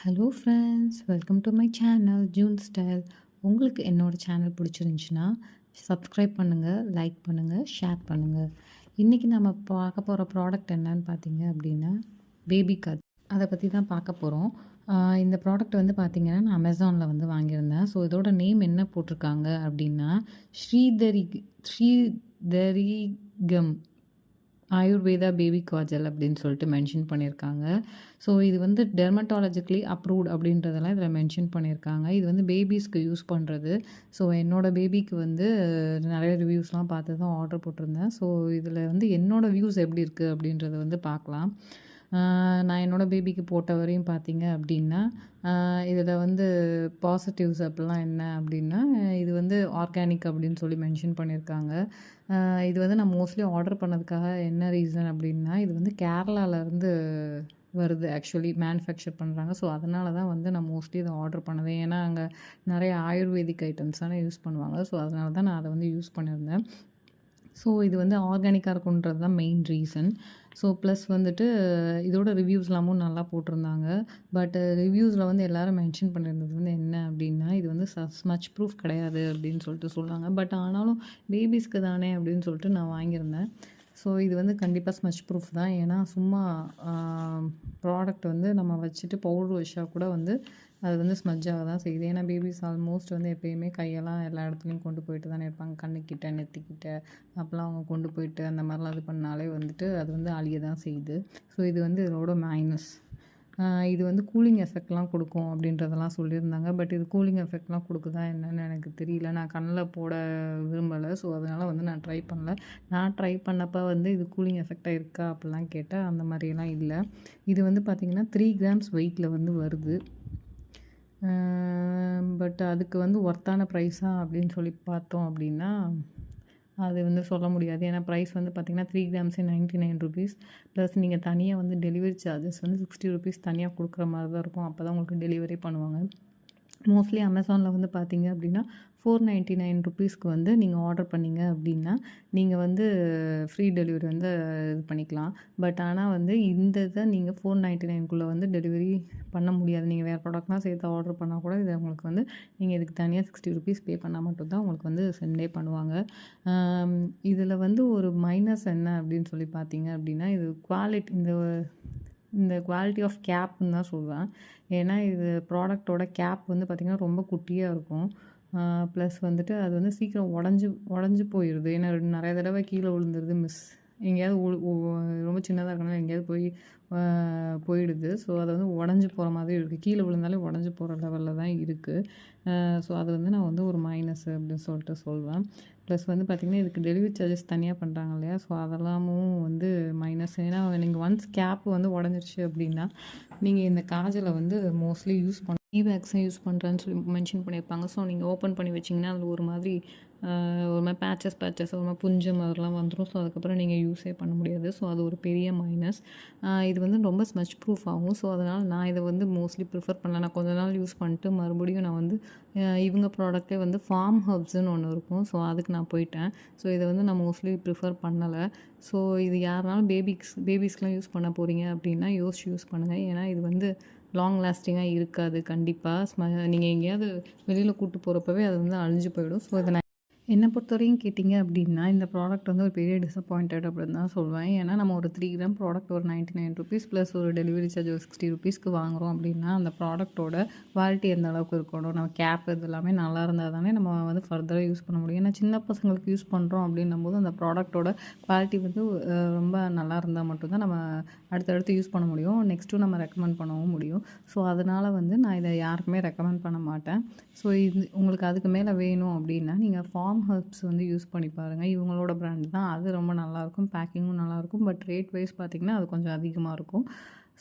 Hello friends, welcome to my channel June style. உங்களுக்கு என்னோடய channel பிடிச்சிருந்துச்சின்னா subscribe பண்ணுங்கள், like பண்ணுங்கள், ஷேர் பண்ணுங்கள். இன்றைக்கி நம்ம பார்க்க போகிற ப்ராடக்ட் என்னன்னு பார்த்தீங்க அப்படின்னா பேபி கத். அதை பற்றி தான் பார்க்க போகிறோம். இந்த ப்ராடக்ட் வந்து பார்த்திங்கன்னா நான் அமேசானில் வந்து வாங்கியிருந்தேன். ஸோ இதோட நேம் என்ன போட்டிருக்காங்க அப்படின்னா ஸ்ரீதரிகம் ஆயுர்வேதா பேபி காஜல் அப்படின்னு சொல்லிட்டு மென்ஷன் பண்ணியிருக்காங்க. ஸோ இது வந்து டெர்மட்டாலஜிக்கலி அப்ரூவ்ட் அப்படின்றதெல்லாம் இதில் மென்ஷன் பண்ணியிருக்காங்க. இது வந்து பேபிஸ்க்கு யூஸ் பண்ணுறது. ஸோ என்னோடய பேபிக்கு வந்து நிறைய ரிவ்யூஸ்லாம் பார்த்து தான் ஆர்டர் போட்டிருந்தேன். ஸோ இதில் வந்து என்னோடய வியூஸ் எப்படி இருக்குது அப்படின்றத வந்து பார்க்கலாம். நான் என்னோடய பேபிக்கு போட்ட வரையும் பார்த்தீங்க அப்படின்னா இதில் வந்து பாசிட்டிவ்ஸ் அப்படிலாம் என்ன அப்படின்னா இது வந்து ஆர்கானிக் அப்படின்னு சொல்லி மென்ஷன் பண்ணியிருக்காங்க. இது வந்து நான் மோஸ்ட்லி ஆர்டர் பண்ணதுக்காக என்ன ரீசன் அப்படின்னா இது வந்து கேரளாவிலேருந்து வருது, ஆக்சுவலி மேனுஃபேக்சர் பண்ணுறாங்க. ஸோ அதனால தான் வந்து நான் மோஸ்ட்லி இதை ஆர்டர் பண்ணது. ஏன்னா அங்கே நிறைய ஆயுர்வேதிக் ஐட்டம்ஸ் தானே யூஸ் பண்ணுவாங்க. ஸோ அதனால தான் நான் அதை வந்து யூஸ் பண்ணியிருந்தேன். ஸோ இது வந்து ஆர்கானிக்காக இருக்குன்றது தான் மெயின் ரீசன். ஸோ ப்ளஸ் வந்துட்டு இதோட ரிவ்யூஸ்லாமும் நல்லா போட்டிருந்தாங்க. பட் ரிவ்யூஸில் வந்து எல்லோரும் மென்ஷன் பண்ணியிருந்தது வந்து என்ன அப்படின்னா இது வந்து ஸ்மச் ப்ரூஃப் கிடையாது அப்படின்னு சொல்லிட்டு சொன்னாங்க. பட் ஆனாலும் பேபிஸ்க்கு தானே அப்படின்னு சொல்லிட்டு நான் வாங்கியிருந்தேன். ஸோ இது வந்து கண்டிப்பாக ஸ்மச் ப்ரூஃப் தான். ஏன்னா சும்மா ப்ராடக்ட் வந்து நம்ம வச்சுட்டு பவுட்ரு வச்சா கூட வந்து அது வந்து ஸ்மஜ்ஜாக தான் செய்யுது. ஏன்னா பேபிஸ் ஆல்மோஸ்ட் வந்து எப்போயுமே கையெல்லாம் எல்லா இடத்துலையும் கொண்டு போயிட்டு தானே இருப்பாங்க. கண்ணுக்கிட்ட, நெத்திக்கிட்ட அப்போலாம் அவங்க கொண்டு போயிட்டு அந்த மாதிரிலாம் இது பண்ணாலே வந்துட்டு அது வந்து அழிய தான் செய்யுது. ஸோ இது வந்து இதோட மைனஸ். இது வந்து கூலிங் எஃபெக்ட்லாம் கொடுக்கும் அப்படின்றதெல்லாம் சொல்லியிருந்தாங்க. பட் இது கூலிங் எஃபெக்ட்லாம் கொடுக்குதா என்னன்னு எனக்கு தெரியல. நான் கண்ணில் போட விரும்பலை. ஸோ அதனால் வந்து நான் ட்ரை பண்ணல. நான் ட்ரை பண்ணப்போ வந்து இது கூலிங் எஃபெக்டாக இருக்கா அப்படிலாம் கேட்டால் அந்த மாதிரியெல்லாம் இல்லை. இது வந்து பார்த்திங்கன்னா 3 கிராம்ஸ் வெயிட்டில் வந்து வருது. பட் அதுக்கு வந்து ஒர்த்தான ப்ரைஸா அப்படின்னு சொல்லி பார்த்தோம் அப்படின்னா அது வந்து சொல்ல முடியாது. ஏன்னா ப்ரைஸ் வந்து பார்த்திங்கன்னா 3 கிராம்ஸே ₹99. ப்ளஸ் நீங்கள் தனியாக வந்து டெலிவரி சார்ஜஸ் வந்து ₹60 தனியாக கொடுக்குற மாதிரி தான் இருக்கும். அப்போ தான் உங்களுக்கு டெலிவரி பண்ணுவாங்க. மோஸ்ட்லி அமேசானில் வந்து பார்த்தீங்க அப்படின்னா ₹499க்கு வந்து நீங்கள் ஆர்டர் பண்ணிங்க அப்படின்னா நீங்கள் வந்து ஃப்ரீ டெலிவரி வந்து இது பண்ணிக்கலாம். பட் ஆனால் வந்து இந்த இதை நீங்கள் $499க்குள்ளே வந்து டெலிவரி பண்ண முடியாது. நீங்கள் வேறு ப்ராடக்ட்லாம் சேர்த்து ஆர்டர் பண்ணால் கூட இதை உங்களுக்கு வந்து நீங்கள் இதுக்கு தனியாக ₹60 பே பண்ணால் மட்டும்தான் உங்களுக்கு வந்து சென்டே பண்ணுவாங்க. இதில் வந்து ஒரு மைனஸ் என்ன அப்படின்னு சொல்லி பார்த்தீங்க அப்படின்னா இது குவாலிட்டி இந்த குவாலிட்டி ஆஃப் கேப்புன்னு தான் சொல்வேன். ஏன்னா இது ப்ராடக்ட்டோட கேப் வந்து பார்த்திங்கன்னா ரொம்ப குட்டியாக இருக்கும். ப்ளஸ் வந்துட்டு அது வந்து சீக்கிரம் உடஞ்சி போயிடுது. ஏன்னா நிறைய தடவை கீழே விழுந்துருது, எங்கேயாவது ரொம்ப சின்னதாக இருக்கனால எங்கேயாவது போயிடுது. ஸோ அது வந்து உடஞ்சி போகிற மாதிரி இருக்குது. கீழே விழுந்தாலே உடஞ்சி போகிற லெவலில் தான் இருக்குது. ஸோ அது வந்து நான் வந்து ஒரு மைனஸ் அப்படின்னு சொல்லிட்டு சொல்வேன். ப்ளஸ் வந்து பார்த்திங்கன்னா இதுக்கு டெலிவரி சார்ஜஸ் தனியாக பண்ணுறாங்க இல்லையா? ஸோ அதெல்லாமும் வந்து மைனஸ். ஏன்னா நீங்கள் ஒன்ஸ் கேப் வந்து உடஞ்சிருச்சு அப்படின்னா நீங்கள் இந்த காஜலை வந்து மோஸ்ட்லி யூஸ் வேக்ஸை யூஸ் பண்ணுறேன்னு சொல்லி மென்ஷன் பண்ணியிருப்பாங்க. ஸோ நீங்கள் ஓப்பன் பண்ணி வச்சிங்கன்னா அதில் ஒரு மாதிரி பேச்சஸ் ஒரு மாதிரி புஞ்ச மாதிரிலாம் வந்துடும். ஸோ அதுக்கப்புறம் நீங்கள் யூஸே பண்ண முடியாது. ஸோ அது ஒரு பெரிய மைனஸ். இது வந்து ரொம்ப ஸ்மச் ப்ரூஃப் ஆகும். ஸோ அதனால் நான் இதை வந்து மோஸ்ட்லி ப்ரிஃபர் பண்ணல. நான் கொஞ்ச நாள் யூஸ் பண்ணிட்டு மறுபடியும் நான் வந்து இவங்க ப்ராடக்ட்டே வந்து ஃபார்ம் ஹர்ப்ஸ்ன்னு ஒன்று இருக்கும். ஸோ அதுக்கு நான் போயிட்டேன். ஸோ இதை வந்து நான் மோஸ்ட்லி ப்ரிஃபர் பண்ணலை. ஸோ இது யாருனாலும் பேபிஸ்க்கெலாம் யூஸ் பண்ண போகிறீங்க அப்படின்னா யோசிச்சு யூஸ் பண்ணுங்கள். ஏன்னா இது வந்து லாங் லாஸ்டிங்காக இருக்காது கண்டிப்பாக. நீங்கள் எங்கேயாவது வெளியில் கூப்பிட்டு போகிறப்பவே அது வந்து அழிஞ்சு போயிடும். ஸோ இதை என்னை பொறுத்தவரையும் கேட்டிங்க அப்படின்னா இந்த ப்ராடக்ட் வந்து ஒரு பெரிய டிசப்பாயிண்டட் அப்படின்னு தான் சொல்வேன். ஏன்னா நம்ம ஒரு 3 கிராம் ப்ராடக்ட் ஒரு ₹99 ப்ளஸ் ஒரு டெலிவரி சார்ஜ் ஒரு ₹60க்கு வாங்குகிறோம் அப்படின்னா அந்த ப்ராடக்ட்டோட குவாலிட்டி எந்த அளவுக்கு இருக்கணும், நம்ம கேப் இது எல்லாமே நல்லா இருந்தால் தானே நம்ம வந்து ஃபர்தராக யூஸ் பண்ண முடியும். ஏன்னா சின்ன பசங்களுக்கு யூஸ் பண்ணுறோம் அப்படின்னும்போது அந்த ப்ராடக்ட்டோட குவாலிட்டி வந்து ரொம்ப நல்லா இருந்தால் மட்டும்தான் நம்ம அடுத்தடுத்து யூஸ் பண்ண முடியும். நெக்ஸ்ட்டும் நம்ம ரெக்கமெண்ட் பண்ணவும் முடியும். ஸோ அதனால் வந்து நான் இதை யாருக்குமே ரெக்கமெண்ட் பண்ண மாட்டேன். ஸோ இது உங்களுக்கு அதுக்கு மேலே வேணும் அப்படின்னா நீங்கள் ஃபார்ம் ஹெர்ப்ஸ் வந்து யூஸ் பண்ணி பாருங்கள். இவங்களோட பிராண்ட் தான். அது ரொம்ப நல்லாயிருக்கும், பேக்கிங்கும் நல்லாயிருக்கும். பட் ரேட் வைஸ் பார்த்திங்கன்னா அது கொஞ்சம் அதிகமாக இருக்கும்.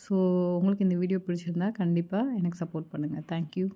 ஸோ உங்களுக்கு இந்த வீடியோ பிடிச்சிருந்தா கண்டிப்பாக எனக்கு சப்போர்ட் பண்ணுங்கள். தேங்க்யூ.